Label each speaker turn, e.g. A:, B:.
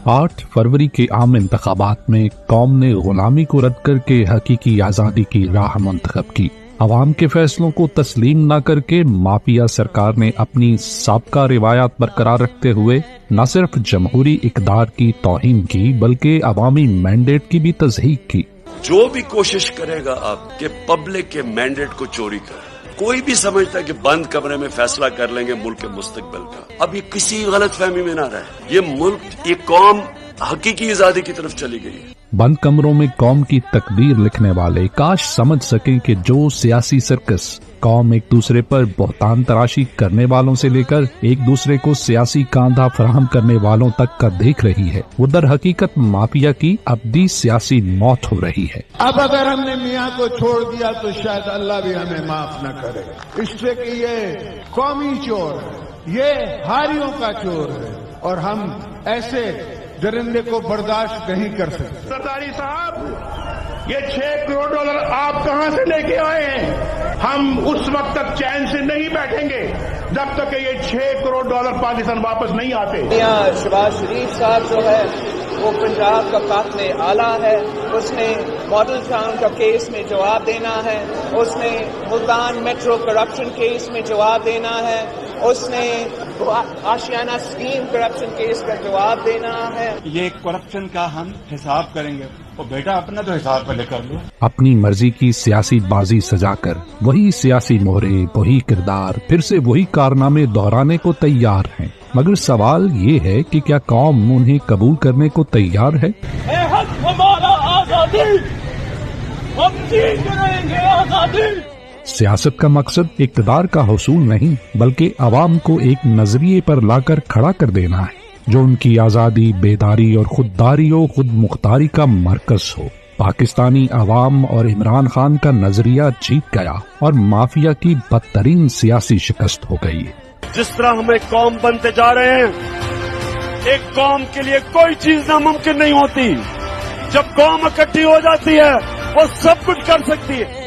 A: 8 फरवरी के आम इंतखाबात में कौम ने गुलामी को रद्द करके हकीकी आज़ादी की राह मुंतखब की। अवाम के फैसलों को तस्लीम न करके माफिया सरकार ने अपनी साबका रिवायात बरकरार रखते हुए न सिर्फ जमहूरी इक़दार की तौहीन की बल्कि अवामी मैंडेट की भी तज़हीक की।
B: जो भी कोशिश करेगा आपके पब्लिक के मैंडेट को चोरी कर, कोई भी समझता है कि बंद कमरे में फैसला कर लेंगे मुल्क के मुस्तकबिल का, अब ये किसी गलत फहमी में ना रहे। ये मुल्क, ये कौम हकीकी आजादी की तरफ चली गई है।
A: बंद कमरों में कौम की तकदीर लिखने वाले काश समझ सकें कि जो सियासी सर्कस कौम एक दूसरे पर बहतान तराशी करने वालों से लेकर एक दूसरे को सियासी कांधा फराहम करने वालों तक का देख रही है, वो दर हकीकत माफिया की अब्दी सियासी मौत हो रही है।
C: अब अगर हमने मियाँ को छोड़ दिया तो शायद अल्लाह भी हमें माफ न करे, इसलिए कि ये कौमी चोर है, ये हारियों का चोर है और हम ऐसे दरिंदे को बर्दाश्त नहीं कर सकते।
D: सरदारी साहब, ये $6 करोड़ आप कहां से लेके आए हैं? हम उस वक्त तक चैन से नहीं बैठेंगे जब तक ये $6 करोड़ पाकिस्तान वापस नहीं आते।
E: शहबाज शरीफ साहब जो है वो पंजाब का कातिल आला है, उसने मॉडल टाउन का केस में जवाब देना है, उसने मुल्तान मेट्रो करप्शन केस में जवाब देना है, उसने आशियाना स्कीम करप्शन केस का जवाब देना है।
F: ये करप्शन का हम हिसाब करेंगे, तो बेटा अपना तो हिसाब पहले कर लो।
A: अपनी मर्जी की सियासी बाजी सजाकर वही सियासी मोहरे, वही किरदार, फिर से वही कारनामे दोहराने को तैयार हैं। मगर सवाल ये है कि क्या कौम उन्हें कबूल करने को तैयार है?
G: हमारा आजादी, हम जीत रहेंगे आजादी।
A: सियासत का मकसद इक़्तिदार का हुसूल नहीं बल्कि अवाम को एक नजरिए पर लाकर खड़ा कर देना है जो उनकी आजादी, बेदारी और खुददारी और खुद मुख्तारी का मरकज हो। पाकिस्तानी अवाम और इमरान खान का नजरिया जीत गया और माफिया की बदतरीन सियासी शिकस्त हो गई।
B: जिस तरह हम एक कौम बनते जा रहे हैं, एक कौम के लिए कोई चीज नामुमकिन नहीं होती। जब कौम इकट्ठी हो जाती है वो सब कुछ कर सकती है।